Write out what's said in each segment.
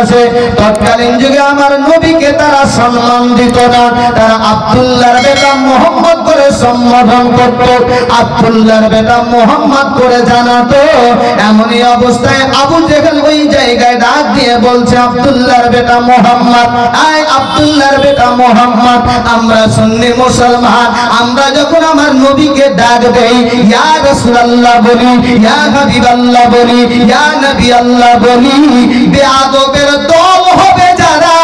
আছে তৎকালীন যুগে আমার নবীকে তারা সম্মান দিত না, তারা আব্দুল্লাহর বেটা মোহাম্মদ করে সম্বোধন করত, আব্দুল্লাহর বেটা মোহাম্মদ করে জানাতো। এমনই অবস্থায় আবু জেহেল ওই জায়গায় ডাক দিয়ে বলছে, আব্দুল্লাহর বেটা মোহাম্মদ, আয় আব্দুল্লাহর বেটা মোহাম্মদ, আমরা সুন্নি মুসলমান, আমরা যখন আমার নবীকে ডাক দেই ইয়া রাসূলুল্লাহ বলি, ইয়া হাবিবাল্লাহ বলি, ইয়া নবী আল্লাহ বলি, বেয়াদবের দল হবে যারা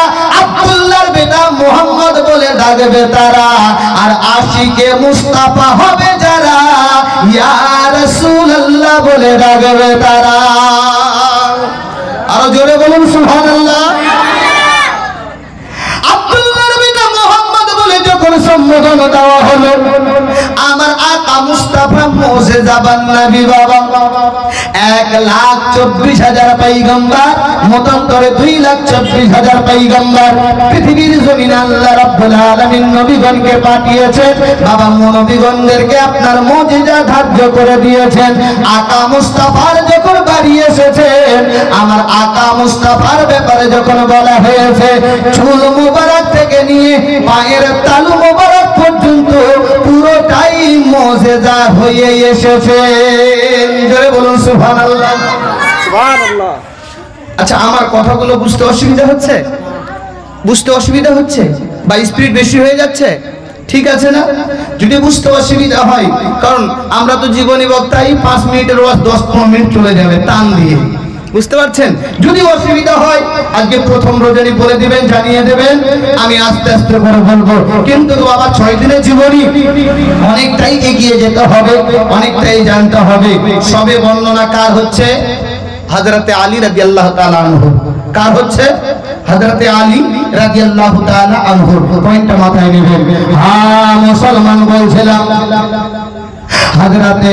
আব্দুল্লাহর বেটা মোহাম্মদ বলে ডাকবে তারা, আর আশিকে মুস্তাফা হবে যারা ইয়া রাসূলুল্লাহ বলে ডাকবে তারা। আরো জোরে বলুন সুবহানাল্লাহ। আব্দুল্লাহর বেটা মোহাম্মদ বলে যখন সম্বোধন দেওয়া হলো, আমার আকা মুস্তাফা মুজিজাবান নবী বাবা 1,24,000 পয়গম্বর, মতান্তরে 2,24,000 পয়গম্বর পৃথিবীর জমিনে আল্লাহ রাব্বুল আলামিন নবীগণকে পাঠিয়েছেন। বাবা নবীগণদেরকে আপনার মুজিজা ধার্য করে দিয়েছেন। আকা মুস্তাফার যখন বাড়ি এসেছেন, আমার আকা মুস্তাফার ব্যাপারে যখন বলা হয়েছে, চুল মুবারক থেকে নিয়ে পায়ের তালু মুবারক পর্যন্ত পুরোটাই মুজিজা হয়ে এসেছে। জোরে বলুন সুবহানাল্লাহ। সুবহানাল্লাহ। আচ্ছা, আমার কথাগুলো বুঝতে অসুবিধা হচ্ছে? বুঝতে অসুবিধা হচ্ছে বা স্পিড বেশি হয়ে যাচ্ছে? ঠিক আছে না? যদি বুঝতে অসুবিধা হয়, কারণ আমরা তো জীবনী বক্তাই 5 মিনিটের ওয়াজ 10-15 মিনিট চলে যাবে টান দিয়ে, বুঝতে পারছেন? যদি অসুবিধা হয় আজকে প্রথম রোজানি বলে দিবেন, জানিয়ে দেবেন, আমি আস্তে আস্তে করে বলবো। কিন্তু বাবা 6 দিনের জীবনী অনেকটাই এগিয়ে যেতে হবে, অনেকটাই জানতে হবে। সবে বর্ণনা কার হচ্ছে? হযরতে আলী রাদিয়াল্লাহু তাআলা আনহু। কার হচ্ছে? হযরতে আলী রাদিয়াল্লাহু তাআলা আনহু। পয়েন্টটা মাথায় নেবেন। হ্যাঁ মুসলমান বলছিলাম, হযরতে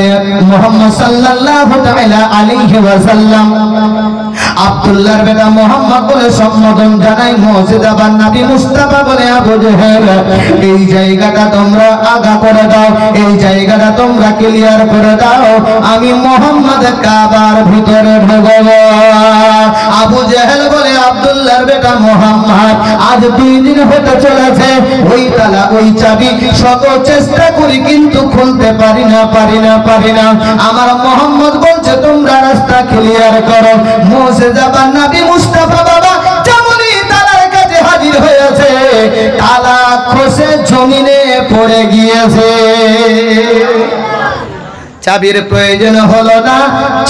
মুহাম্মদ সাল্লাল্লাহু তাআলা আলাইহি ওয়াসাল্লাম আব্দুল্লাহর বেটা মোহাম্মদ বলে সম্বোধন জানাই, মুজিজাবান নবী মুস্তাফা বলে আবু জেহেল। এই জায়গাটা তোমরা আগা করে দাও, এই জায়গাটা তোমরা ক্লিয়ার করে দাও, আমি মোহাম্মদ কাবার ভিতরে ঢুকবো। আবু জেহেল বলে, আব্দুল্লাহর বেটা মোহাম্মদ, আজ 2 দিন হতে চলেছে, ওই তালা ওই চাবি সকল চেষ্টা করি কিন্তু খুলতে পারি না। আমার মোহাম্মদ বলছে তোমরা রাস্তা ক্লিয়ার করো। মুজিজাবান নবী মুস্তাফা বাবা যেমনই তালার কাছে হাজির হয়েছে, তালা খসে জমিনে পড়ে গিয়েছে। চাবির প্রয়োজন হলো না,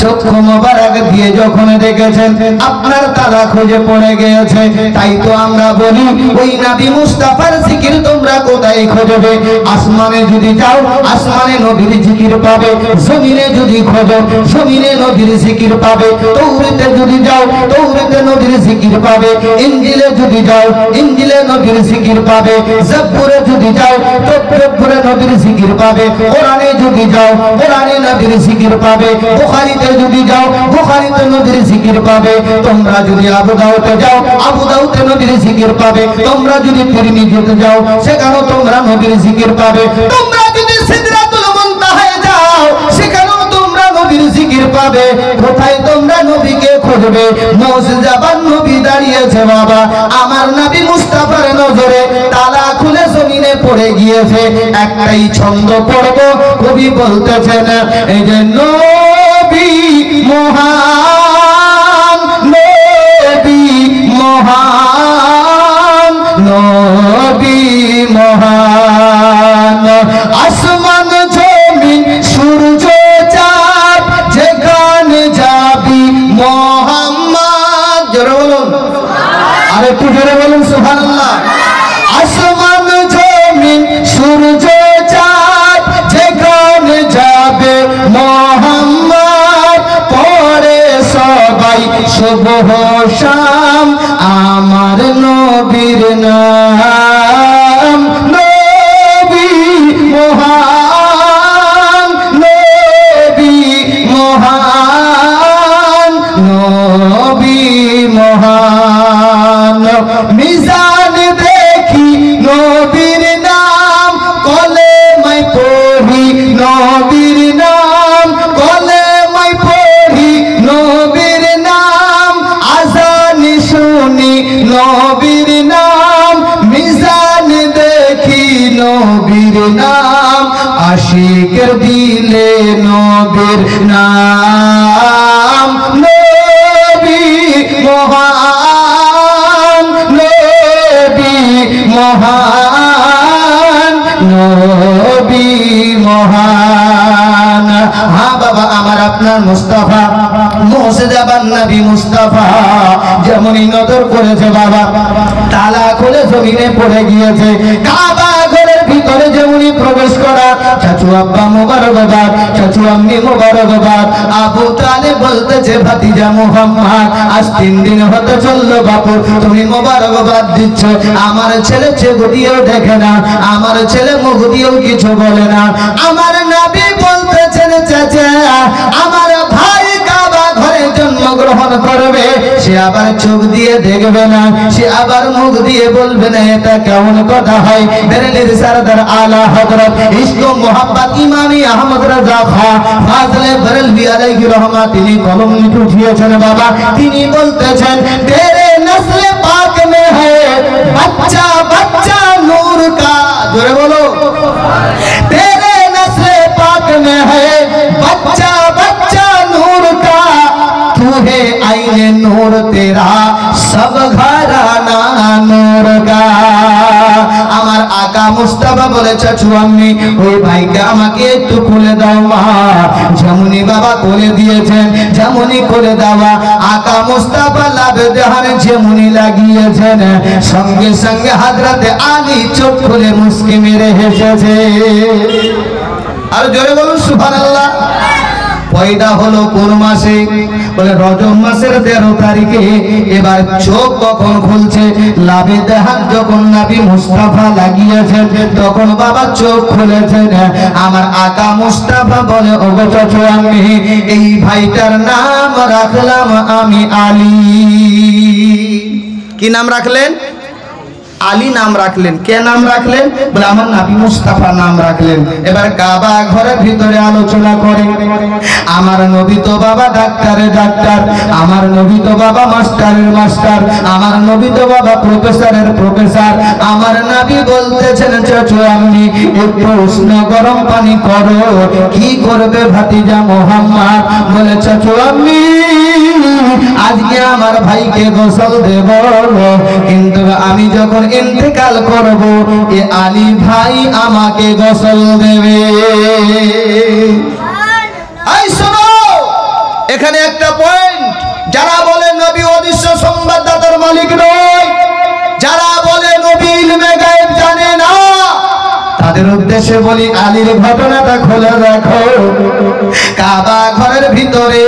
চক্ষু মোবারক দিয়ে যখন দেখেছেন আপনার তালা খুঁজে পড়ে গিয়েছে। তাই তো আমরা বলি, ওই নবী মুস্তাফার জিকির তোমরা কোথায় খুঁজবে? আসমানে যদি যাও, আসমানে নবীর জিকির পাবে। জমিনে যদি খোঁজো, জমিনে নবীর জিকির পাবে। তৌরাতে যদি যাও, তৌরাতে নবীর জিকির পাবে। ইনজিলে যদি যাও, ইনজিলে নবীর জিকির পাবে। জব্বুরে যদি যাও, জব্বুরে নবীর জিকির পাবে। কোরআনে যদি যাও, কোরআনে নবীর জিকির পাবে। বুখারীতে যদি যাও, বুখারীতে নবীর জিকির পাবে। তোমরা যদি আবু দাউদে যাও, আবু দাউদে নবীর জিকির পাবে। তোমরা যদি তিরমিজিতে যাও, সেখানেও তোমরা নবীর জিকির পাবে। তোমরা যদি সিদরাতুল মুনতাহায় যাও, সেখানেও তোমরা নবীর জিকির পাবে। কোথায় তোমরা নবীকে খুঁজবে? মুজিজাবান নবী দাঁড়িয়েছে বাবা, আমার নবী মুস্তাফার নজরে তালা খুলে জমিনে পড়ে গিয়েছে। একটাই ছন্দ পড়ব, কবি বলতেছেন, এই যে নবী মহান, নবী মহান, নবী মহান, আসমান জমিন সূর্য চাঁদ যেখানে যাবি মোহাম্মদ। জোরে বলুন, আর একটু জোরে বলুন সুবহানাল্লাহ। আসমান জমিন সূর্য চাঁদ যেখানে যাবে মোহাম্মদ, পরে সবাই সুবহ শাম আমার নবীর নাম। নবী মহান, নবী মহান, নবী মহান, মিজান দেখি নবীর নাম, কলেমায় পড়ি নবীর নাম, কলেমায় পড়ি নবীর নাম, আজান শুনি নাম আশিকের দিলে নবীর নাম নবী মহান নবী মহান নবী মহান। হ্যাঁ বাবা আমার আপনার মুস্তাফা মুর্শিদাবাদ নবী মুস্তাফা যেমনই নজর করেছে বাবা তালা খুলে জমিনে পড়ে গিয়েছে। কাবা ঘরের ভিতরে যেমনই প্রবেশ করা চাচু আব্বা মোবারকবাদ চাচু আম্মি মোবারকবাদ। আবু তালেব বলতেছে ভাতিজা মুহাম্মদ আজ 3 দিন হতে চললো বাপু তুমি মোবারকবাদ দিচ্ছ, আমার ছেলে চোখ দিয়েও দেখে না, আমার ছেলে মুখ দিয়েও কিছু বলে না। আমার নবী বলতেছেন চাচা আমার ভাই কাবা ঘরে জন্মগ্রহণ করবে, সে আবার চোখ দিয়ে দেখবে না, সে আবার মুখ দিয়ে বলবে না, এটা কেমন কথা হয়? বেরেলির সরদার আলা হযরত ইশক ও মোহাব্বত ইমামি আহমদ রাজা খাঁ ফাজলে বেরেলভি আলাইহি রহমত তিনি কলম লিখে উঠিয়েছেন বাবা। তিনি বলতেছেন তেরে নসলে পাক মে হ্যায় বাচ্চা বাচ্চা নূর কা, জোরে বলো তেরে নসলে পাক মে হ্যায় বাচ্চা বাচ্চা নূর কা तू है आईने नूर तेरा सब घराना नूर का। আমার আকা মুস্তাফা বলে চাচু আম্মি ওই ভাইকে আমাকে একটু খুলে দাও মা। যেমনই বাবা করে দিয়েছেন যেমনই করে দেওয়া আকা মুস্তাফা লাভে দেহানে যেমনই লাগিয়েছেন সঙ্গে সঙ্গে হযরতে আলী চোখ খুলে মুস্কি মেরে হেসেছে। আর জোরে বলুন সুবহানাল্লাহ। পয়দা হলো কোন মাসে? বলে রজব মাসের 13 তারিখে। এবার চোখ কখন খুলছে? লাভে দেহান যখন নবী মুস্তাফা লাগিয়েছেন তখন বাবা চোখ খুলেছেন। আমার আকা মুস্তাফা বলে ওগো চাচু আমি এই ভাইটার নাম রাখলাম আমি আলী। কি নাম রাখলেন? আলী নাম রাখলেন। কে নাম রাখলেন? বলে আমার নবী মুস্তাফা নাম রাখলেন। এবার কাবা ঘরের ভিতরে আলোচনা করে আমার নবী তো বাবা ডাক্তারের ডাক্তার, আমার নবী তো বাবা মাস্টারের মাস্টার, আমার নবী তো বাবা প্রফেসরের প্রফেসর। আমার নবী বলতেছেন চাচু আপনি একটু উষ্ণ গরম পানি করো। কি করবে ভাতিজা মুহাম্মদ? বলে চাচু আপনি আজকে আমার ভাইকে গোসল দেব, কিন্তু আমি যখন ইন্তেকাল করব এ আলী ভাই আমাকে গোসল দেবে। এই শোনো এখানে একটা পয়েন্ট, যারা বলে নবী অদৃশ্য সংবাদদাতার মালিক নয়, যারা বলে নবী ইলমে গায়েব জানে না, তাদের উদ্দেশ্যে বলি আলীর ঘটনাটা খুলে দেখো। কাবা ঘরের ভিতরে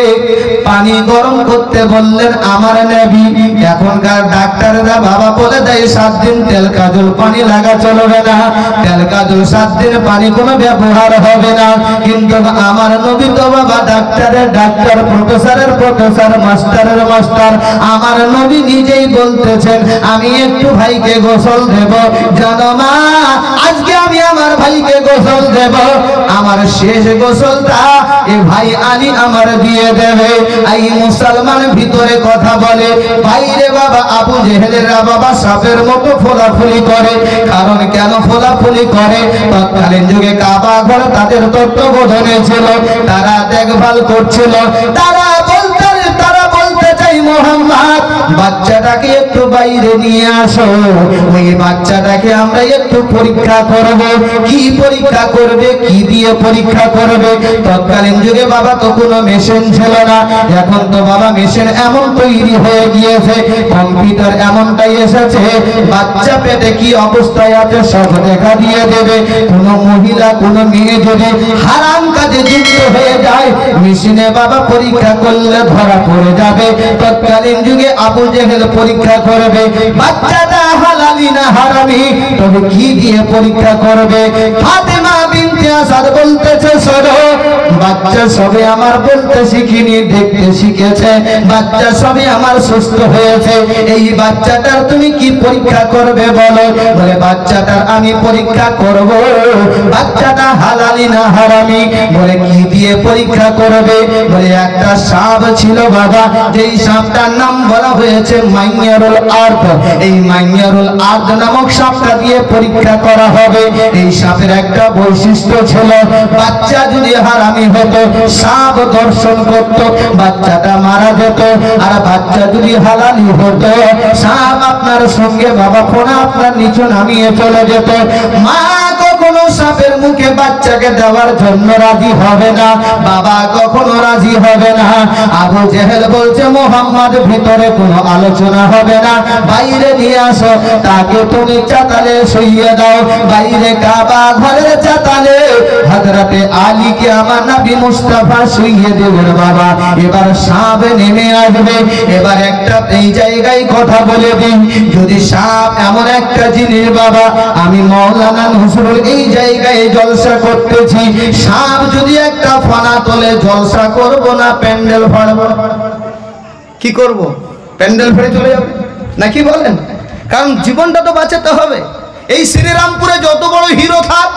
পানি গরম করতে বললেন আমার নবী। এখনকার ডাক্তাররা বাবা বলে দেয় 7 দিন তেল কাজল পানি লাগা চলবে না, তেল কাজল 7 দিন পানি কোনো ব্যবহার হবে না। কিন্তু আমার নবী তো বাবা ডাক্তারের ডাক্তার, প্রফেসরের প্রফেসর, মাস্টারের মাস্টার। আমার নবী নিজেই বলতেছেন আমি একটু ভাইকে গোসল দেব। জানো মা আজকে আমি আমার ভাইকে গোসল দেব, আমার শেষ গোসলটা এ ভাই আলী আমার দিয়ে দেবে। এই মুসলমান ভিতরে কথা বলে বাইরে বাবা আবু জেহেলেরা বাবা সাপের মতো ফোলাফুলি করে। কারণ কেন ফোলাফুলি করে? তৎকালীন যুগে কাবা ঘর তাদের তত্ত্বাবধানে ছিল, তারা দেখভাল করছিল। তারা বলতে চাই মোহাম্মদ বাচ্চাটাকে একটু বাইরে নিয়ে আসো, ওই বাচ্চাটাকে আমরা একটু পরীক্ষা করব। কি পরীক্ষা করবে? কি দিয়ে পরীক্ষা করবে? তৎকালীন যুগে বাবা তো কোনো মেশিন ছিল না, এখন তো বাবা মেশিন এমন তৈরি হয়ে গিয়েছে, কম্পিউটার এমনটাই এসেছে, বাচ্চা পেটে কি অবস্থায় আছে সব দেখা দিয়ে দেবে। কোনো মহিলা কোনো মেয়ে যদি হারাম কাজে যুক্ত হয়ে যায় মেশিনে বাবা পরীক্ষা করলে ধরা পড়ে যাবে। তৎকালীন যুগে আবু জেহেল পরীক্ষা করবে বাচ্চাটা হালালি না হারামি, তবে কি দিয়ে পরীক্ষা করবে? ফাতেমা বিনতে বিনতে আসাদ বলতেছে শোনো, বাচ্চা সবে আমার বলতে শিখিনি, দেখতে শিখেছে, বাচ্চা সবে আমার সুস্থ হয়েছে, এই বাচ্চাটার তুমি কি পরীক্ষা করবে বলো? বলে বাচ্চাটার আমি পরীক্ষা করব বাচ্চাটা হালালি না হারামি। বলে কি দিয়ে পরীক্ষা করবে? বলে একটা সাপ ছিল বাবা, যেই সাপটার নাম বলা হয়েছে মাইয়ারুল আর্দ, এই মাইয়ারুল আর্দ নামক সাপটা দিয়ে পরীক্ষা করা হবে। এই সাপের একটা বৈশিষ্ট্য ছিল, বাচ্চা যদি হারামি হতো, সাপ দর্শন করত, বাচ্চাটা মারা যেত। আর বাচ্চা যদি হালালি হতো, সাপ আপনার সঙ্গে বাবা ফোনা আপনার নিচে নামিয়ে চলে যেত। মা কখনো সাপের মুখে বাচ্চাকে দেওয়ার জন্য রাজি হবে না, বাবা কখনো রাজি হবে না। আবু জেহেল বলছে মোহাম্মদ ভিতরে কোনো আলোচনা হবে না, বাইরে নিয়ে আসো, তাকে তুমি চাতালে শুইয়ে দাও, বাইরে কাবা ঘরের চাতালে হযরতে আলীকে আমার নবী মুস্তাফা শুইয়ে দেবেন বাবা। এবার সাপ নেমে আসবে। এবার একটা এই জায়গায় কথা বলে দিই, যদি সাপ এমন একটা জিনিস বাবা, আমি মাওলানা নজরুল এই জায়গায় জলসা করতেছি, সাপ যদি একটা ফানা তোলে জলসা করব না প্যান্ডেল ফাড়ব? কি করব? প্যান্ডেল ফেড়ে চলে যাবে নাকি বলেন? কারণ জীবনটা তো বাঁচাতে হবে। এই শ্রীরামপুরে যত বড় হিরো থাক,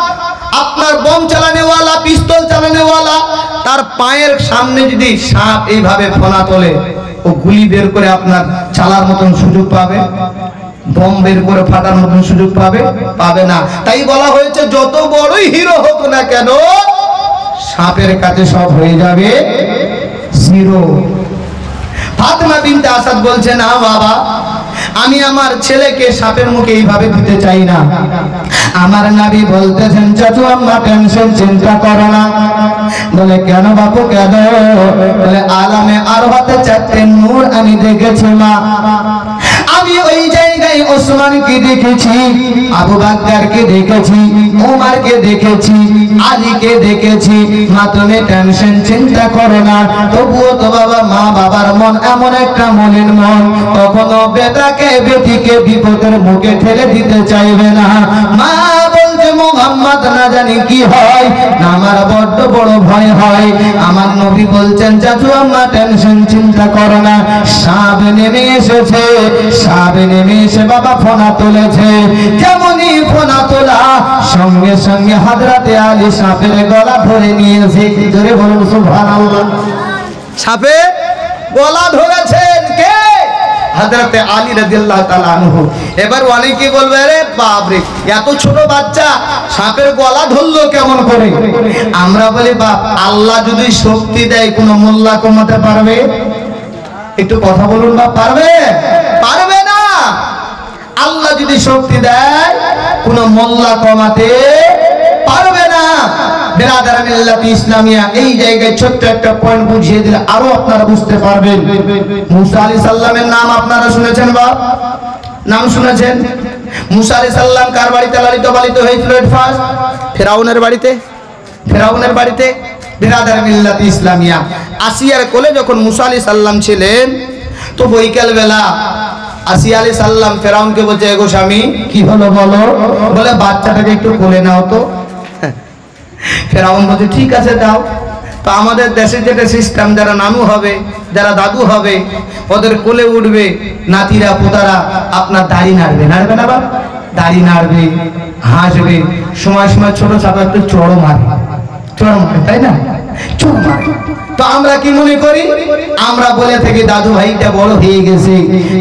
আপনার বোম চালানেওয়ালা, পিস্তল চালানেওয়ালা, তার পায়ের সামনে যদি সাপ এইভাবে ফোনা তোলে, ও গুলি বের করে আপনার চালার মতন সুযোগ পাবে? বোম বের করে ফাটার মতন সুযোগ পাবে? পাবে না। তাই বলা হয়েছে যত বড়ই হিরো হোক না কেন, সাপের কাছে সব হয়ে যাবে জিরো। ফাতেমা বিনতে আসাদ বলছে না বাবা, আমি আমার ছেলেকে সাপের মুখে এইভাবে দিতে চাই না। আমার নবী বলতেছেন চাচু আম্মা টেনশন চিন্তা করো না। বলে কেন বাপু কেন? বলে আলামে আরওয়াতে চারটে নূর আমি দেখেছি মা। আমি ওই জায়গায় ওসমানকে দেখেছি, আবু বকরকে দেখেছি, ওমরকে দেখেছি, আলীকে দেখেছি। মা তুমি টেনশন চিন্তা করো না। তবুও তো বাবা মা বাবার মন এমন একটা মনের মন, কখনো বেটাকে বেটিকে বিপদের মুখে ঠেলে দিতে চাইবে না। মা বলছে মুহাম্মদ না জানি কি হয়, না আমার বড্ড বড় ভয় হয়। আমার নবী বলছেন চাচু আম্মা টেনশন চিন্তা করো না। সাপ নেমে এসেছে, সাপ নেমে এসে বাবা ফোনা তুলেছে। যেমনই ফোনা তোলা সঙ্গে সঙ্গে হযরতে আলী সাপের গলা ধরে নিয়েছে। ধরে বলুন সুবহানাল্লাহ। সাপে গলা ধরেছেন কে? হযরতে আলী রাদিয়াল্লাহু তাআলা আনহু। এবার অনেকে বলবে আরে বাপ রে, এত ছোট বাচ্চা সাপের গলা ধরলো কেমন করে? আমরা বলি বাপ, আল্লাহ যদি শক্তি দেয় কোনো মোল্লা কমাতে পারবে? একটু কথা বলুন বাপ, পারবে? পারবে না। আল্লাহ যদি শক্তি দেয় কোনো মোল্লা কমাতে পারবে না। বিরাদার মিল্লাত ইসলামিয়া এই জায়গায় ছোট্ট একটা পয়েন্ট বুঝিয়ে দিলে আরো আপনারা বুঝতে পারবেন। মুসা আলাইহিস সালামের নাম আপনারা শুনেছেন বাপ? নাম শুনেছেন? মুসা আলাইহিস সালাম কার বাড়িতে লালিত পালিত হয়েছিল? ফার্স্ট ফেরাউনের বাড়িতে। ফেরাউনের বাড়িতে। বিরাদার মিল্লাত ইসলামিয়া আসিয়ার কোলে যখন মুসা আলাইহিস সালাম ছিলেন, তো বৈকাল বেলা আসিয়া আলাইহিস সালাম ফেরাউনকে বলছে, এগো স্বামী কি হলো বলো? বলে বাচ্চাটাকে একটু কোলে নাও তো। ফেরাউন বলছে ঠিক আছে দাও। তো আমাদের দেশে যেটা সিস্টেম, যারা নানু হবে, যারা দাদু হবে, ওদের কোলে উঠবে নাতিরা পোতারা, আপনার দাড়ি নাড়বে, নাড়বে না বাবা? দাড়ি নাড়বে, হাসবে, সময় সময় ছোট ছোট একটু চড়ো মারে, চড়ো মারে, তাই না? চড়ো মারে। তো আমরা কি মনে করি? আমরা বলে থাকি দাদু ভাইটা বড় হয়ে গেছে,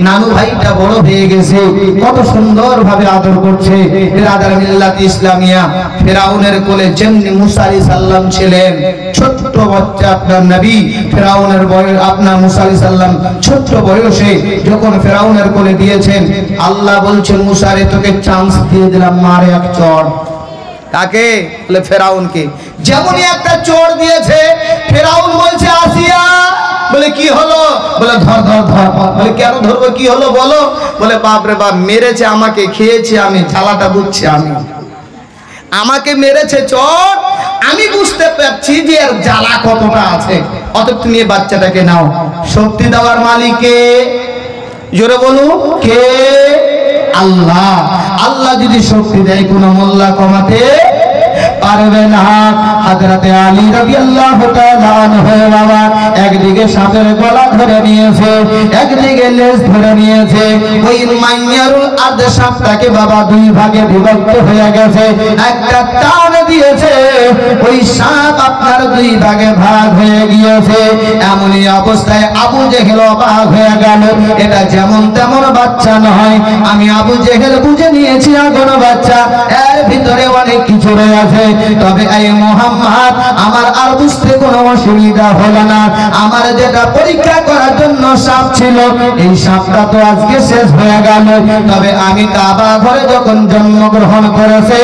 নানু ভাইটা বড় হয়ে গেছে, কত সুন্দর ভাবে আদর করছে। বিরাদার মিল্লাত ইসলামিয়া ফেরাউনের কোলে যেমনি মুসা আলাইহিস সালাম ছিলেন, ছোট্ট বাচ্চা আপনার নবী, ফেরাউনের বয়স আপনার মুসা আলাইহিস সালাম ছোট্ট বয়সে যখন ফেরাউনের কোলে দিয়েছেন, আল্লাহ বলছেন মুসা রে তোকে চান্স দিয়ে দিলাম, মারে এক চড়। কাকে? বলে ফেরাউনকে। যেমনই একটা চোর দিয়েছে, ফেরাউন বলছে আসিয়া, বলে কি হলো? বলে ধর ধর ধর। বলে কেন ধরবো, কি হলো বলো? বলে বাপ রে বাপ, মেরেছে আমাকে, খেয়েছে আমি, জ্বালাটা বুঝছি আমি, আমাকে মেরেছে চোর, আমি বুঝতে পারছি যে এর জ্বালা কতটা আছে। অত তুমি বাচ্চাটাকে নাও। শক্তি দেওয়ার মালিক কে? জোরে বলো কে? আল্লাহ। আল্লাহ যদি শক্তি দেয় কোনো মোল্লা কমাতে পারবে না। হযরতে আলী রাদিয়াল্লাহু তাআলা আনহু বাবা একদিকে সাপের গলা ধরে নিয়েছে, একদিকে লেজ ধরে নিয়েছে। ওই মাইয়ারুল আদ সাপটাকে বাবা দুই ভাগে বিভক্ত হয়ে গেছে, একটা টান দিয়েছে, ওই সাপ আপনার দুই ভাগে ভাগ হয়ে গিয়েছে। এমনই অবস্থায় আবু জেহেল অবাক হয়ে গেল, এটা যেমন তেমন বাচ্চা নয়, আমি আবু জেহেল বুঝে নিয়েছি আগুন বাচ্চা, এর ভিতরে অনেক কিছু রয়েছে। তবে এই মুহাম্মদ আমার আর বুঝতে কোনো অসুবিধা হলো না। আমার যেটা পরীক্ষা করার জন্য সাপ ছিল, এই সাপটা তো আজকে শেষ হয়ে গেল। তবে আমি কাবা ঘরে যখন জন্মগ্রহণ করেছে,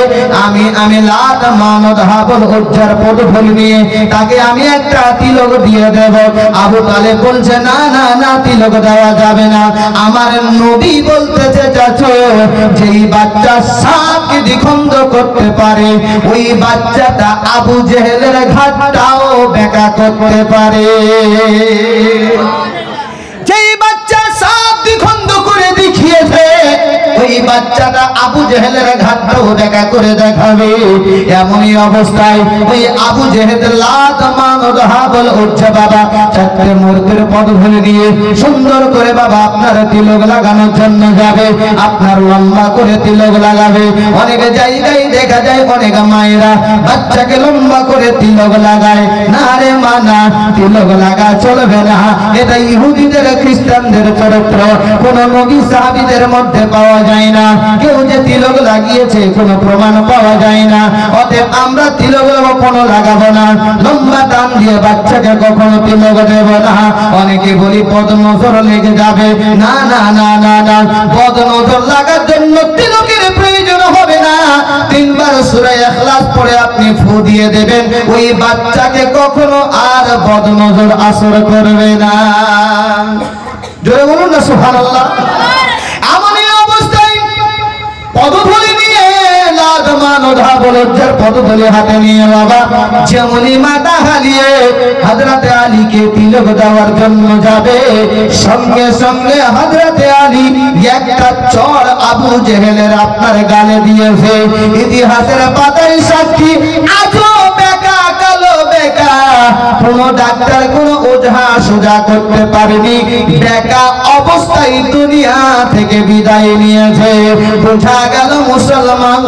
আমি লাত মানদ হাবল উজ্জার পদফল নিয়ে তাকে আমি একটা তিলক দিয়ে দেব। আবু তালেব বলছে না না না, তিলক দেওয়া যাবে না। আমার নবী বলতেছে চাচু, যেই বাচ্চা সাপকে দ্বিখণ্ড করতে পারে, ওই বাচ্চাটা আবু জেহেলের ঘাটটাও বেঁকা করতে পারে। যেই বাচ্চা সাপ দ্বিখণ্ড করে দেখিয়েছে, ওই বাচ্চাটা আবু জেহেলের ঘাটটাও বেঁকা করে দেখাবে। এমনই অবস্থায় ওই আবু জেহেল লাত মানদ হাবল উজ্জা বাবা চারটে মূর্তির পদধূলি দিয়ে সুন্দর করে বাবা আপনার তিলক লাগানোর জন্য যাবে, আপনার লম্বা করে তিলক লাগাবে। অনেক জায়গায় দেখা যায় অনেক মায়েরা বাচ্চাকে লম্বা করে তিলক লাগায়, না রে মানা, তিলক লাগা চলবে না। এটা ইহুদিদের খ্রিস্টানদের চরিত্র, কোন নবী সাহাবীদের মধ্যে পাওয়া যায় না। কেউ যে তিলক লাগিয়েছে কোনো প্রমাণ পাওয়া যায় না। অতএব আমরা তিলক কখনো লাগাবো না, লম্বা টান দিয়ে বাচ্চাকে কখনো তিলক দেব না। অনেকে বলি পদ নজর লেগে যাবে, না না না না না, পদ নজর লাগার জন্য তিলকের প্রয়োজন হবে না। তিনবার সূরা ইখলাস পড়ে আপনি ফু দিয়ে দেবেন, ওই বাচ্চাকে কখনো আর পদ নজর আসর করবে না। জোরে বলুন না সুবহানাল্লাহ। এমনই অবস্থায় পদধূলি নিয়ে লাত মানদ হাবল উজ্জার পদধূলি হাতে নিয়ে বাবা যেমনই মাথা হালিয়ে হযরতে আলীকে তিলক দেওয়ার জন্য যাবে, সঙ্গে সঙ্গে হযরতে আলী একটা চড় আবু জেহেলের আপনার গালে দিয়েছে। ইতিহাসের পাতায় সাক্ষী, আজও বেকা কালো বেকা, কোন ডাক্তার কোন ওঝা সোজা করতে পারেনি। বেকা অবস্থায় দুনিয়া থেকে বিদায় নিয়েছে। বোঝা গেল মুসলমান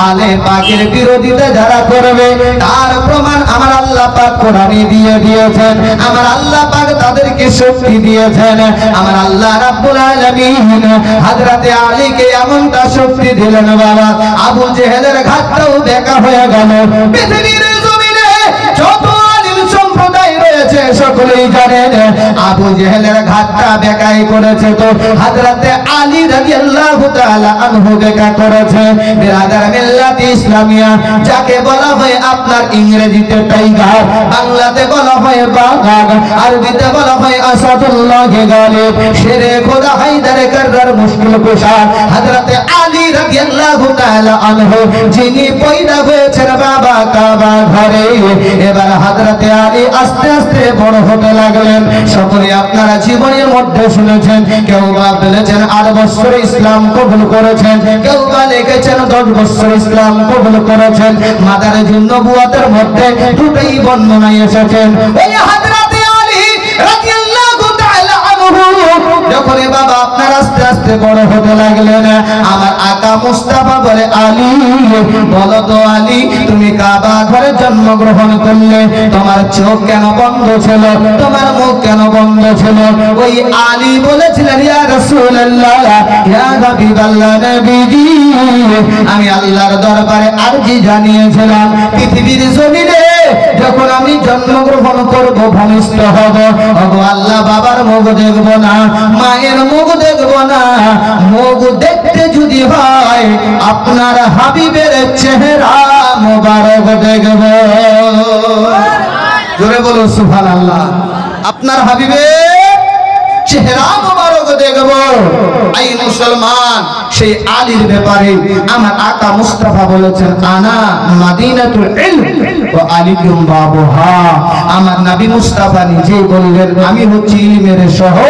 আলে পাকের বিরোধিতা যারা করবে, তার প্রমাণ আমার আল্লাহ পাক কোরআনে দিয়ে দিয়েছেন। আমার আল্লাহ পাক তাদেরকে শক্তি দিয়েছেন। আমার আল্লাহ রাব্বুল আলামিন হযরতে আলীকে এমনটা শক্তি দিলেন বাবা, আবু জেহেলের ঘাটটাও বেকা হয়ে গেল। পৃথিবীর জমিনে যত আলিম সম্প্রদায় রয়েছে সকলেই জানেন আবু জেহেলের ঘাটটা বেকাই করেছে তো হযরতে আলী রাদিয়াল্লাহু তাআলা আনহু বেকা করেছে। বিরাদার মিল্লাত ইসলামিয়া যাকে বলা হয় আপনার ইংরেজিতে টাইগার, বাংলাতে বলা হয় বাঘ, আরবিতে বলা হয় আসাদুল্লাহ গালিব, শেরে খোদা হায়দার কাররার মুশকিল কুশা হযরতে আলী রাদিয়াল্লাহু তাআলা আনহু, যিনি পয়দা হয়েছেন বাবা কাবা ঘরে। এবার হযরতে আলী আস্তে আস্তে বড় হতে লাগলেন। সকলে আপনারা জীবনের মধ্যে শুনেছেন, কেউ বা বলেছেন 8 বছর ইসলাম কবুল করেছেন, কেউ বা লিখেছেন 10 বছর ইসলাম কবুল করেছেন। মাদারিজুন নবুওয়াতের মধ্যে দুটোই বর্ণনা এসেছেন। ওই হযরতে আলী রাদিয়াল্লাহু তাআলা আনহু যখন বাবা আপনার আস্তে আস্তে বড় হতে লাগলেন, আমার আকা মুস্তাফা বলে, আলী বলো তো আলী, তুমি কাবা ঘরে জন্মগ্রহণ করলে, তোমার চোখ কেন বন্ধ ছিল, তোমার মুখ কেন বন্ধ ছিল? ওই আলী বলেছিলেন, ইয়া রাসূলুল্লাহ, ইয়া হাবিবাল্লাহ নবীজি, আমি আল্লাহর দরবারে আরজি জানিয়েছিলাম, পৃথিবীর জমিনে যখন আমি জন্মগ্রহণ করব, ভূমিষ্ঠ হব, ওগো আল্লাহ, বাবার মুখ দেখব না, মায়ের মুখ দেখব না, মুখ দেখতে যদি হয় আপনার হাবিবের চেহারা মোবারক দেখব। জোরে বলো সুবহানাল্লাহ। আপনার হাবিবের চেহারা মোবারক দেখব। এই মুসলমান সেই আলীর ব্যাপারে আমার আকা মুস্তাফা বলেছেন, আনা মাদিনাতুল ইলম ওয়া আলিকুম বাবুহা। আমার নবী মুস্তাফা নিজেই বললেন, আমি হচ্ছি ইলমের শহর,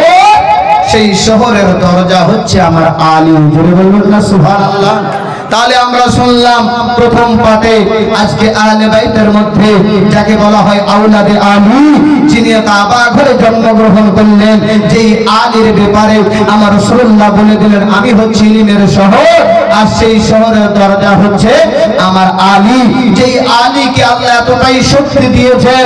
সেই শহরের দরজা হচ্ছে আমার আলী। জোরে বলুন না সুবহানাল্লাহ। তাহলে আমরা শুনলাম প্রথম পাঠে আজকে আহলে বাইতের মধ্যে যাকে বলা হয় আওলাদে আলী, যিনি কাবা ঘরে জন্মগ্রহণ করলেন, যেই আলীর ব্যাপারে আমার রাসূলুল্লাহ বলে দিলেন আমি হচ্ছি ইলমের শহর, আর সেই শহরের দরজা হচ্ছে আমার আলী। যেই আলীকে আল্লাহ এতটাই শক্তি দিয়েছেন,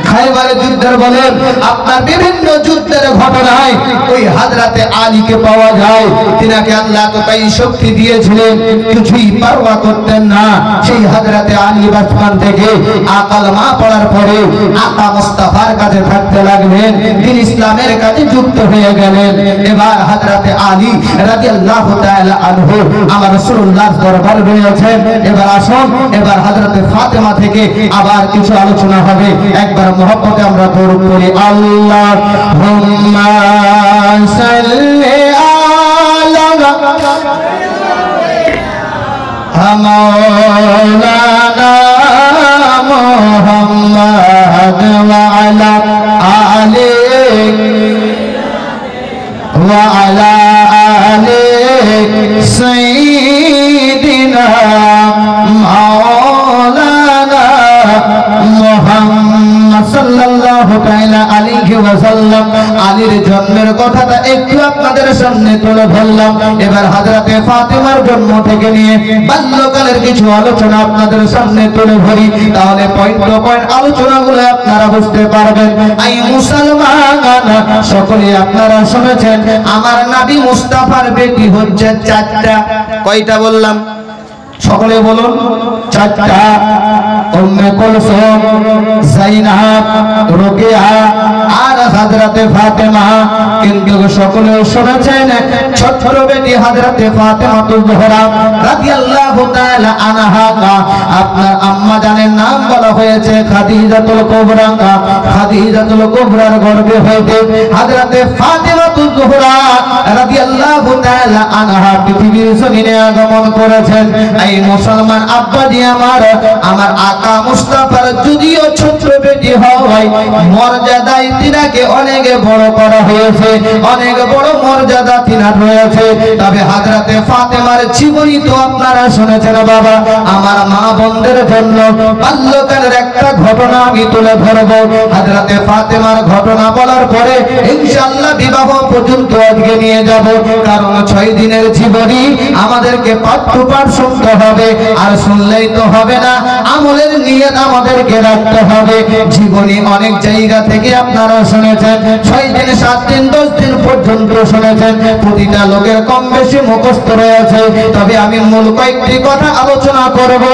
খায়বারের যুদ্ধের বলেন আপনার বিভিন্ন যুদ্ধের ঘটনায় ওই হযরতে আলীকে পাওয়া যায়। তিনাকে আল্লাহ এতটাই শক্তি দিয়েছিলেন, কিছুই পারওয়া করতেন না। সেই হযরতে আলী বাচপান থেকে আকালমা পড়ার পরে আকা মুস্তাফার কাছে থাকতে লাগলেন, দিন ইসলামের কাছে যুক্ত হয়ে গেলেন। এবার হযরতে আলী রাদিয়াল্লাহু তাআলা আনহু আমার রাসূলুল্লাহর দরবারে রয়েছেন। এবার আসুন, এবার হযরতে ফাতেমা থেকে আবার কিছু আলোচনা হবে। একবার মহব্বতে আমরা দরুদ পড়ি, আল্লাহুম্মা সাল্লি আলা মাওলানা মুহাম্মদ ওয়া আলা আলি ওয়া আলা আলি সাইয়্যিদিনা মাওলানা মুহাম্মদ সাল্লাল্লাহু তাআলা আলাইহি ওয়াসাল্লাম। আলীর জন্মের কথাটা একটু আপনাদের সামনে তুলে ধরলাম। এবার হযরতে ফাতেমার জন্ম থেকে নিয়ে বাল্যকালের কিছু আলোচনা আপনাদের সামনে তুলে ধরি, তাহলে পয়েন্ট টু পয়েন্ট আলোচনাগুলো আপনারা বুঝতে পারবেন। আই মুসলমান সকলে আপনারা শুনেছেন আমার নবী মুস্তাফার বেটি হচ্ছে চারটা। কয়টা বললাম? সকলে বলুন, চারটা। উম্মে কুলসুম, যায়নাব, রুকিয়া আর হযরতে ফাতেমা। কিন্তু সকলে শুনেছেন ছোট বেটি হযরতে ফাতেমাতুল জোহরা রাদিয়াল্লাহু তাআলা আনহা, আপনার আম্মা জানের নাম বলা হয়েছে খাদিজাতুল কুবরা। খাদিজাতুল কুবরার গর্ভে হইতে হযরতে ফাতেমাতুল জোহরা রাদিয়াল্লাহু তাআলা আনহা পৃথিবীর জমিনে আগমন করেছেন। এই মুসলমান আব্বাজি আমার আকা মুস্তাফার যদিও ছোট বেটি হয়, মর্যাদায় তিনাকে অনেক বড় করা হয়েছে, অনেক বড় মর্যাদা তিনার রয়েছে। তবে হযরতে ফাতেমার জীবনী তো আপনারা শুনেছেন বাবা। আমার মা বোনদের জন্য বাল্যকালের একটা ঘটনা আমি তুলে ধরব। হযরতে ফাতেমার ঘটনা বলার পরে ইনশাআল্লাহ বিবাহ পর্যন্ত আজকে নিয়ে যাব, কারণ 6 দিনের জীবনী আমাদেরকে পাঠ টু পাঠ শুনতে হবে। আর শুনলেই তো হবে না, আমলের নিয়ত আমাদেরকে রাখতে হবে। জীবনী অনেক জায়গা থেকে আপনারা শুনেছেন, 6 দিন 7 দিন 10 দিন পর্যন্ত শুনেছেন। প্রতিটা লোকের কম বেশি মুখস্থ রয়েছে। তবে আমি মূল কয়েকটি কথা আলোচনা করব,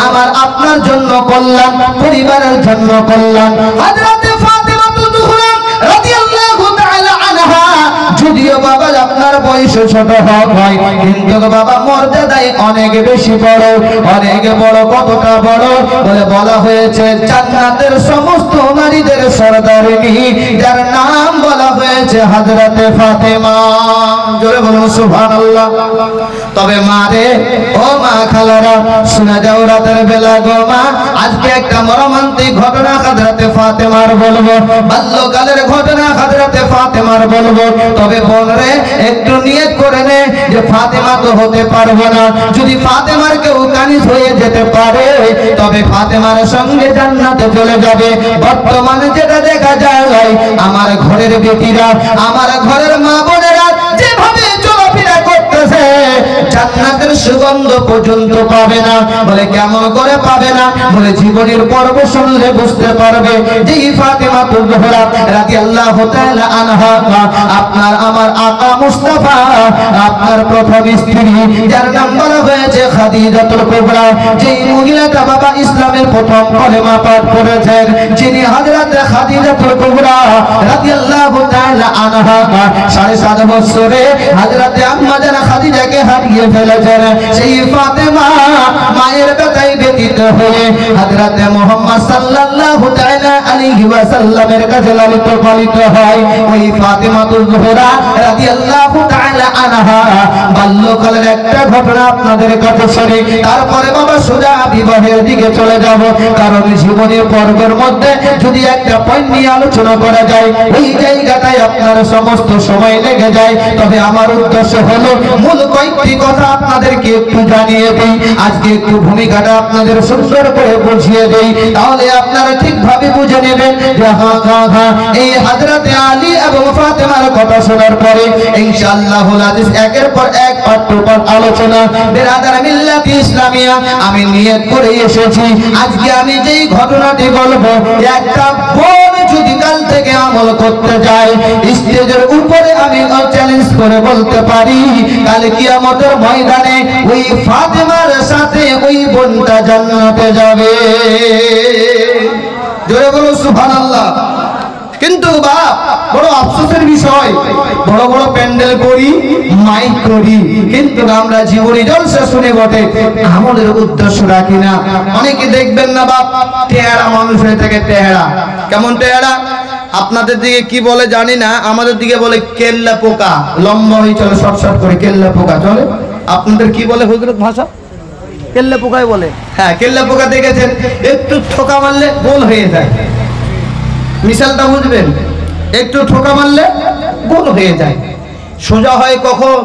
আমার আপনার জন্য কল্যাণ, পরিবারের জন্য কল্যাণ। হযরতে ফাতেমাতুল জোহরা রাদিয়াল্লাহু তাআলা আনহা যদিও বাবা আপনার বয়স ছোট হয়, কিন্তু বাবা মর্যাদায় অনেক বেশি বড়, অনেক বড়। কতটা বড় বলে বলা হয়েছে জান্নাতের সমস্ত নারীদের সরদারিনী, যার নাম বলা হয়েছে হযরতে ফাতেমা। জোরে বলুন সুবহানাল্লাহ। তবে মা রে, ও মা খালারা, শুনে যাও রাতের বেলা গো মা, আজকে একটা মর্মান্তিক ঘটনা হযরতে ফাতেমার বলবো, বাল্যকালের ঘটনা হযরতে ফাতেমার বলবো। তবে বোন রে, একটু নিয়ত করে নে যে ফাতেমা তো হতে পারবো না। যদি ফাতেমার কেউ কানিজ হয়ে যেতে পারে, তবে ফাতেমার সঙ্গে জান্নাতে চলে যাবে। বর্তমানে যেটা দেখা যায়, আমার ঘরের বেটিরা, আমার ঘরের মা বোনেরা যেভাবে চলাফেরা করতেছে, জান্নাতের সুগন্ধ পর্যন্ত পাবে না। বলে কেমন করে পাবে না? বলে জীবনের পর্ব শুনলে বুঝতে পারবে যে ফাতেমাতুল জোহরা রাদিয়াল্লাহু তাআলা আনহা আপনার আমার আকা মুস্তাফা, আপনার প্রথম স্ত্রী, যার নাম বলা হয়েছে খাদিজাতুল কুবরা। যেই মহিলাটা বাবা ইসলামের প্রথম কলেমা পাঠ করেছেন, যিনি হযরতে খাদিজাতুল কুবরা রাদিয়াল্লাহু তাআলা আনহা 7.5 বছরে হযরতে আম্মা জানা খাদিজাকে হারিয়ে ফেলেছেন। সেই ফাতেমা মায়ের ব্যথায় ব্যথিত হয়ে হযরতে মুহাম্মদ সাল্লাল্লাহু তাআলা আলাইহি ওয়াসাল্লামের কাছে লালিত পালিত হয়। ওই ফাতেমাতুল জোহরা রাদিয়াল্লাহু তাআলা তাআলা আনহা বাল্যকালের একটা ঘটনা আপনাদের কাছে শুনি, তারপরে বাবা সোজা বিবাহের দিকে চলে যাব। কারণ জীবনের পর্বের মধ্যে যদি একটা পয়েন্ট নিয়ে আলোচনা করা যায়, এই জায়গাটায় আপনার সমস্ত সময় লেগে যায়। তবে আমার উদ্দেশ্য হলো মূল কয়েকটি কথা আপনাদেরকে একটু জানিয়ে দিই, আজকে একটু ভূমিকাটা আপনাদের সুন্দর করে বুঝিয়ে দেই, তাহলে আপনারা ঠিকভাবে বুঝে নেবেন যে হ্যাঁ এই হযরতে আলী এবং ফাতেমার কথা শোনার পরে ইনশাআল্লাহুল আজিজ একের পর এক পাঠ্যপাঠ আলোচনা বিরাদার মিল্লাত ইসলামিয়া আমি নিয়ত করে এসেছি। আজকে আমি যেই ঘটনাটি বলবো, একটা বোন যদি কাল থেকে আমল করতে যায়, স্টেজের উপরে আমি চ্যালেঞ্জ করে বলতে পারি কাল কিয়ামতের ময়দানে ওই ফাতেমার সাথে ওই বোনটা জান্নাতে যাবে। জোরে বলো সুবহানাল্লাহ। কিন্তু বাপ বড় আফসোসের বিষয়, বড় বড় প্যান্ডেল করি, মাইক করি, কিন্তু আমরা জীবনী জলসা শুনে বটে আমলের উদ্দেশ্য রাখি না। অনেকে দেখবেন না বাপ টেহারা মানুষ হয়ে থাকে। টেহারা কেমন টেহারা? আপনাদের দিকে কি বলে জানি না, আমাদের দিকে বলে কেল্লা পোকা। লম্বা হয়ে চলে শর্ট করে কেল্লা পোকা চলে। আপনাদের কি বলে হুজুরত ভাষা? কেল্লা পোকাই বলে। হ্যাঁ, কেল্লা পোকা দেখেছেন, একটু ঠোকা মারলে গোল হয়ে যায়। মিশালটা বুঝবেন, একটু ঠোকা মারলে গোল হয়ে যায়। সোজা হয় কখন?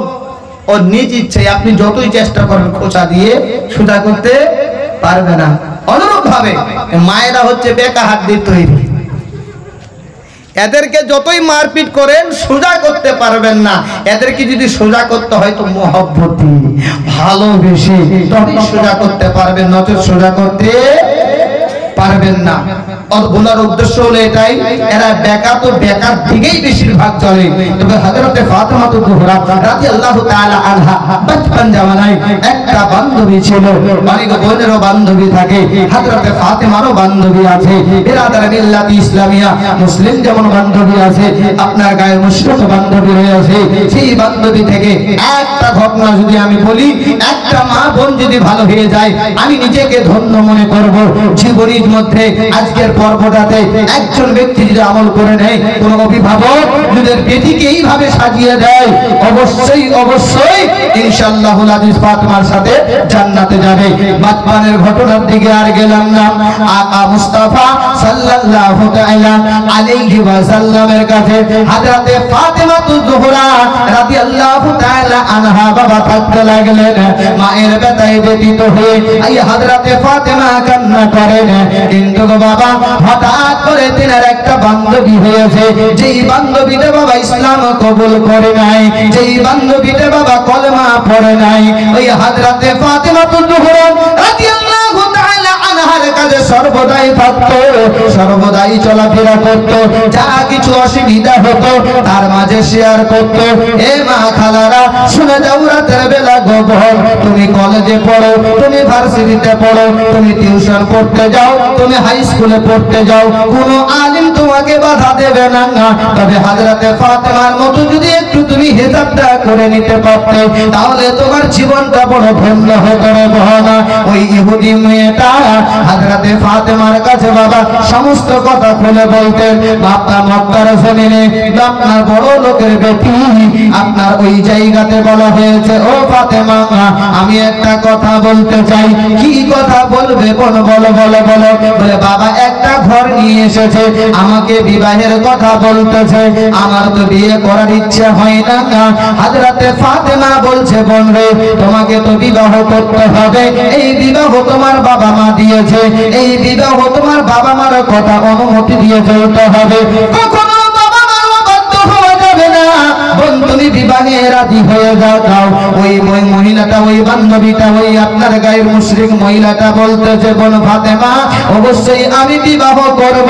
ওর নিজ ইচ্ছে। আপনি যতই চেষ্টা করেন খোঁচা দিয়ে সোজা করতে পারবে না। অনুরূপ ভাবে মায়েরা হচ্ছে বেকা হাত দিয়ে তৈরি, এদেরকে যতই মারপিট করেন সোজা করতে পারবেন না। এদেরকে যদি সোজা করতে হয় তো মহব্বতি ভালোবেসে তবেই সোজা করতে পারবেন, নচেত সোজা করতে পারবেন না। আর বলার উদ্দেশ্য হলো এটাই, এরা বেকা তো বেকার দিকেই বেশিরভাগ চলে। তবে হযরতে ফাতেমা জোহরা রাদিয়াল্লাহু তাআলা আনহা বাচপন জামানায় একটা বান্ধবী ছিল। অনেক বোনেরও বান্ধবী থাকে, হযরতে ফাতেমারও বান্ধবী আছে। বিরাদার মিল্লাত ইসলামিয়া মুসলিম যেমন বান্ধবী আছে, আপনার গায়ের মুশরিক বান্ধবী রয়েছে। সেই বান্ধবী থেকে একটা ঘটনা যদি আমি বলি, একটা মা বোন যদি ভালো হয়ে যায় আমি নিজেকে ধন্য মনে করব। জীবনীর মধ্যে আজকের পর্বটাতে একজন ব্যক্তি যদি আমল করে নেয়, কোন অভিভাবক যদি বেটিকে এইভাবে সাজিয়ে দেয়, অবশ্যই অবশ্যই ইনশাআল্লাহুল আজিজ ফাতেমার সাথে জান্নাতে যাবে। বাচপানের ঘটনার দিকে আর গেলাম না। আকা মুস্তাফা সাল্লাল্লাহু তাআলা আলাইহি ওয়াসাল্লামের কাছে হযরতে ফাতেমা জোহরা রাদিয়াল্লাহু তাআলা আনহা বাবা থাকতে লাগলেন। মায়ের ব্যথায় ব্যথিত হয়ে এই হযরতে ফাতেমা কান্না করেন। কিন্তু বাবা হঠাৎ করে তিনার একটা বান্ধবী হয়েছে, যেই বান্ধবীটা বাবা ইসলাম কবুল করে নাই, যেই বান্ধবীটা বাবা কলেমা পড়ে নাই, ওই হযরতে ফাতেমা জোহরা রাদিয়াল্লাহু তাআলা আনহার কাছে সর্বদাই থাকতো, সর্বদাই চলাফেরা করতো। যা কিছু অসুবিধা হতো তার মাঝে শেয়ার করতো। এ মা খালারা শুনে যাও, রাতের বেলা গোবর তুমি কলেজে পড়ো, তুমি ভার্সিটিতে পড়ো, তুমি টিউশন পড়তে যাও, তুমি হাই স্কুলে পড়তে যাও, কোনো আলিম তোমাকে বাধা দেবে না। তবে হযরতে ফাতেমার মতো যদি একটু তুমি হিসাবটা করে নিতে পারতে, তাহলে তোমার জীবনটা বড় ধন্য হতো রে বহনা। ওই ইহুদি মেয়েটা হযরতে ফাতেমার কাছে বাবা সমস্ত কথা খুলে বলতেন। বাবা মক্কার জমিনে আপনার বড় লোকের বেটি, আপনার ওই জায়গাতে বলা হয়েছে, ও ফাতেমা আমি একটা কথা বলতে চাই। কি কথা বলবে? বলো বলো বলো বলো। বলে বাবা একটা ঘর নিয়ে এসেছে, আমাকে বিবাহের কথা বলতেছে, আমার তো বিয়ে করার ইচ্ছা হয় না। হযরতে ফাতেমা বলছে, বোন রে তোমাকে তো বিবাহ করতে হবে, এই বিবাহ তোমার বাবা মা দিয়েছে, এই বিবাহ তোমার বাবা মার কথা অনুমতি দিয়ে চলতে হবে, কখনো বাবা মার অবাধ্য হওয়া যাবে না। বোন তুমি বিবাহে রাজি হয়ে যাও। ওই মহিলাটা, ওই বান্ধবীটা, ওই আপনার গায়ের মুশরিক মহিলাটা বলতেছে, বোন ফাতেমা অবশ্যই আমি বিবাহ করব,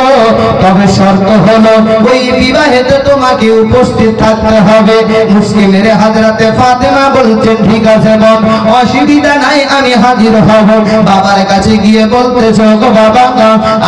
তবে শর্ত হলো ওই বিবাহেতে তোমাকে উপস্থিত থাকতে হবে। মুসলিমের হযরতে ফাতেমা বলছেন, ঠিক আছে বোন অসুবিধা নাই, আমি হাজির হব। বাবার কাছে গিয়ে বলতেছে, গো বাবা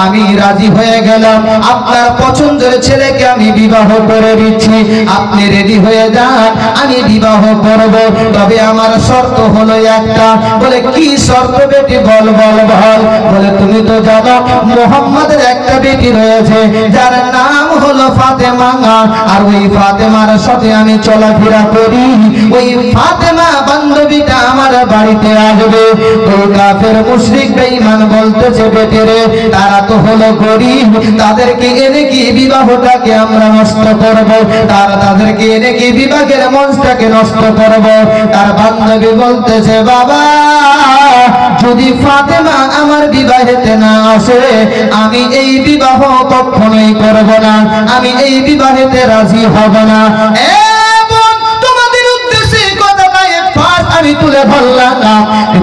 আমি রাজি হয়ে গেলাম, আপনার পছন্দের ছেলেকে আমি বিবাহ করে দিচ্ছি, আপনি রেডি হয়ে যান। আমি বিবাহ করব, তবে আমার শর্ত হলো একটা। বলে কি শর্ত বেটি? বল বল বল। বলে তুমি তো জানো মুহাম্মাদের একটা বেটি রয়েছে যার নাম হলো ফাতেমা, আর ওই ফাতেমার সাথে আমি চলাফেরা করি। ওই ফাতেমা বান্ধবীটা আমার বাড়িতে আসবে। ওই কাফের মুশরিক বেঈমান বলতেছে বেটি রে তারা তো হলো গরিব, তাদেরকে এনে কি বিবাহটাকে আমরা নষ্ট করব, তাদেরকে এনে কি বিবাহের মঞ্চটাকে নষ্ট করব। তার বান্ধবী বলতেছে বাবা যদি ফাতেমা আমার বিবাহেতে না আসে আমি এই বিবাহ কখনোই করব না, আমি এই বিবাহেতে রাজি হব না। আমি তুলে ধরলাম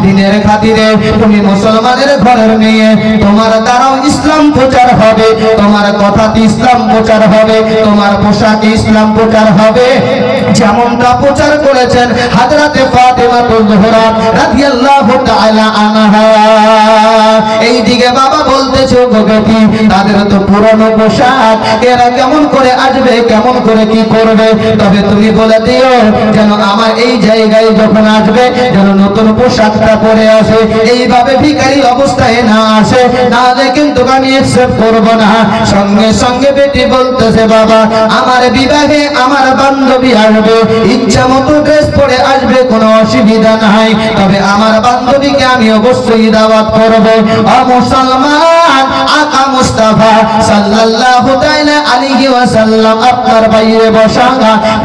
দিনের খাতিরে তুমি মুসলমানের ঘরের মেয়ে, তোমার দ্বারাও ইসলাম প্রচার হবে, তোমার কথাতে ইসলাম প্রচার হবে, তোমার পোশাকে ইসলাম প্রচার হবে, যেমনটা প্রচার করেছেন হযরতে ফাতেমাতুল জোহরা রাদিয়াল্লাহু তাআলা আনহা। এইদিকে বাবা বলতেছে গো বেটি তাদের তো পুরনো পোশাক, এরা কেমন করে আসবে, কেমন করে কি করবে, তবে তুমি বলে দিও যেন আমার এই জায়গায় যখন আসবে যেন নতুন পোশাকটা পরে আসে, এইভাবে ভিখারি অবস্থায় না আসে, নাহলে কিন্তু আমি অ্যাকসেপ্ট করব না। সঙ্গে সঙ্গে বেটি বলতেছে বাবা আমার বিবাহে আমার বান্ধবী আসবে, ইচ্ছা মতো ড্রেস পরে আসবে, কোনো অসুবিধা নাই, তবে আমার বান্ধবীকে আমি অবশ্যই দাওয়াত করব। ও মুসলমান আকা মুস্তাফা সাল্লাল্লাহু তাআলা আলাইহি ওয়াসাল্লাম আপনার বাইরে বসা,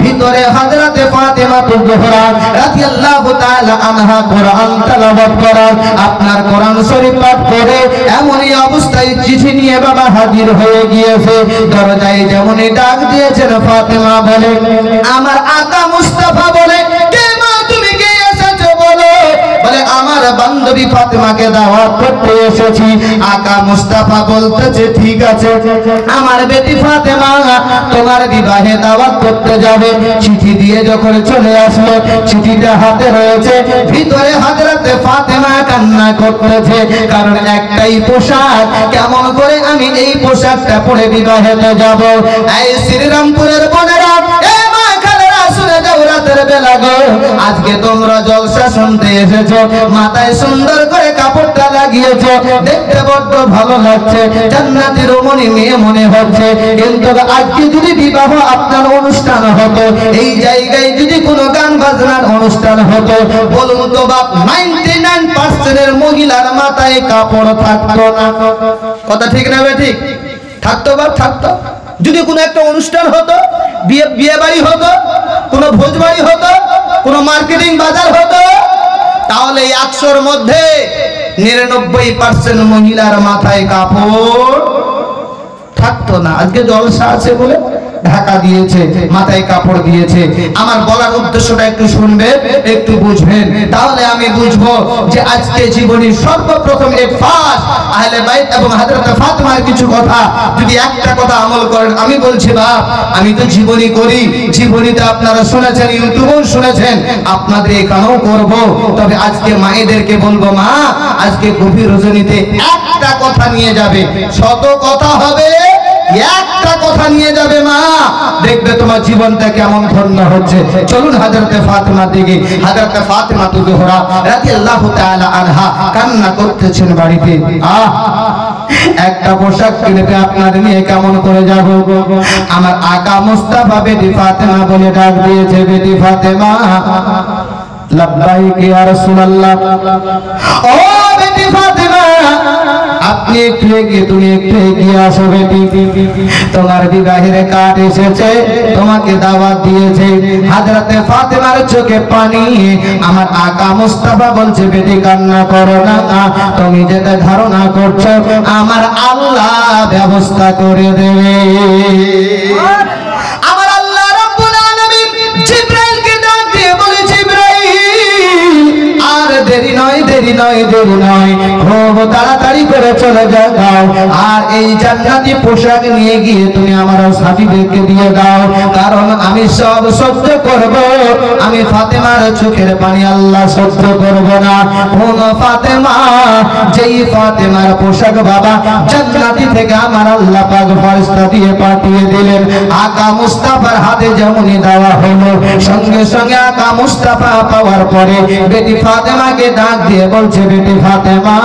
ভিতরে হযরতে ফাতেমাতুল জোহরা রাদিয়াল্লাহু তাআলা আনহা কোরআন তেলাওয়াত করেন, আপনার কোরআন শরীফ পাঠ করে এমনই অবস্থায় চিঠি নিয়ে বাবা হাজির হয়ে গিয়েছে। দরজায় যেমনই ডাক দিয়েছেন ফাতেমা বলে আমার আকা মুস্তাফা বলে কে মা তুমি কে এসেছো বলো, বলে আমার বান্ধবী ফাতেমাকে দাওয়াত করতে এসেছি। আকা মুস্তাফা বলতেছে ঠিক আছে আমার বেটি ফাতেমা তোমার বিবাহে দাওয়াত করতে যাবে। চিঠি দিয়ে যখন চলে আসলো চিঠিটা হাতে রয়েছে, ভিতরে হযরতে ফাতেমা কান্না করতেছে, কারণ একটাই পোশাক, কেমন করে আমি এই পোশাকটা পরে বিবাহেতে যাব। এই শ্রীরামপুরের বোনেরা শুনে যাও রাতের বেলা গো, আজকে তোমরা জলসা শুনতে এসেছো, মাথায় সুন্দর করে কাপড়টা লাগিয়েছো, দেখতে বড্ড ভালো লাগছে, জান্নাতি রমণী মেয়ে মনে হচ্ছে, কিন্তু আজকে যদি বিবাহ আপনার অনুষ্ঠান হতো, এই জায়গায় যদি কোনো গান বাজনার অনুষ্ঠান হতো, বলুন তো বাপ 99% মহিলার মাথায় কাপড় থাকতো না। কথা ঠিক না ঠিক? থাকতো বাপ থাকতো। যদি কোনো একটা অনুষ্ঠান হতো, বিয়ে বাড়ি হতো, কোনো ভোজ বাড়ি হতো, কোনো মার্কেটিং বাজার হতো, তাহলে 100-র মধ্যে 99% মহিলার মাথায় কাপড় থাকতো না। আজকে জলসা আছে বলে ঢাকা দিয়েছে, মাথায় কাপড় দিয়েছে। আমার বলার উদ্দেশ্যটা একটু শুনবেন, একটু বুঝবেন, তাহলে আমি বুঝবো যে আজকে জীবনের সর্বপ্রথম ফার্স্ট আহলে বাইত এবং হযরত ফাতেমার কিছু কথা যদি একটা কথা আমল করেন। আমি বলছি বাপ আমি তো জীবনী করি, জীবনীতে আপনারা শুনেছেন, ইউটিউবেও শুনেছেন, আপনাদের এখানেও করব। তবে আজকে মায়েদেরকে বলবো মা আজকে গভীর রজনীতে একটা কথা নিয়ে যাবে, শত কথা হবে, একটা কথা নিয়ে যাবে মা, দেখবে তোমার জীবনটা কেমন ধন্য হচ্ছে। চলুন হযরতে ফাতেমার দিকে। হযরতে ফাতেমাতুল জোহরা রাদিয়াল্লাহু তাআলা আনহা কান্না করতেছেন বাড়িতে। একটা পোশাক কিনতে আপনার নিয়ে কেমন করে যাব। আমার আকা মুস্তাফা বেটি ফাতেমা বলে ডাক দিয়েছে, বেটি ফাতেমা লাব্বাইক ইয়া রাসূলুল্লাহ। ও বেটি ফাতেমা আপনি একটু এগিয়ে, তুমি একটু এগিয়ে আসো বেটি, তোমার বিবাহের কার্ড এসেছে, তোমাকে দাওয়াত দিয়েছে। হযরতে ফাতেমার চোখে পানি। আমার আকা মুস্তাফা বলছে বেটি কান্না করো না, তুমি যেটা ধারণা করছো আমার আল্লাহ ব্যবস্থা করে দেবে। আমার আল্লাহ রাব্বুল আলামিন জিবরাইলকে ডাক দিয়ে বলে জিবরাইল আর দেরি নয়, দেরি নয়, দেরি নয়, খুব তাড়াতাড়ি করে চলে যাও, আর এই জান্নাতি পোশাক নিয়ে গিয়ে তুমি আমার সাথীদেরকে দিয়ে দাও, কারণ আমি সব সহ্য করব, আমি ফাতেমার চোখের পানি আল্লাহ সহ্য করব না। কোন ফাতেমা? যেই ফাতেমার পোশাক বাবা জান্নাতি থেকে আমার আল্লাহ পাক ফেরেশতা দিয়ে পাঠিয়ে দিলেন। আকা মুস্তাফার হাতে যেমনই দেওয়া হলো, সঙ্গে সঙ্গে আকা মুস্তাফা পাওয়ার পরে বেটি ফাতেমাকে ডাক দিয়ে বলছে, বেটি ফাতেমা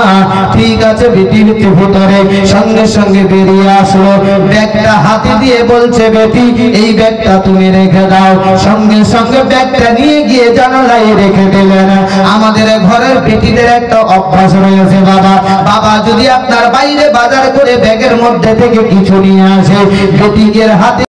ঠিক আছে বেটির ভিতরে। সঙ্গে সঙ্গে বেরিয়ে আসলো, ব্যাগটা হাতে দিয়ে বলছে, বেটি এই ব্যাগটা তুমি রেখে দাও। সঙ্গে সঙ্গে ব্যাগটা নিয়ে গিয়ে জানালায় রেখে দিলেন। আমাদের ঘরের বেটিদের একটা অভ্যাস রয়েছে বাবা, বাবা যদি আপনার বাইরে বাজার করে ব্যাগের মধ্যে থেকে কিছু নিয়ে আসে, বেটিদের হাতে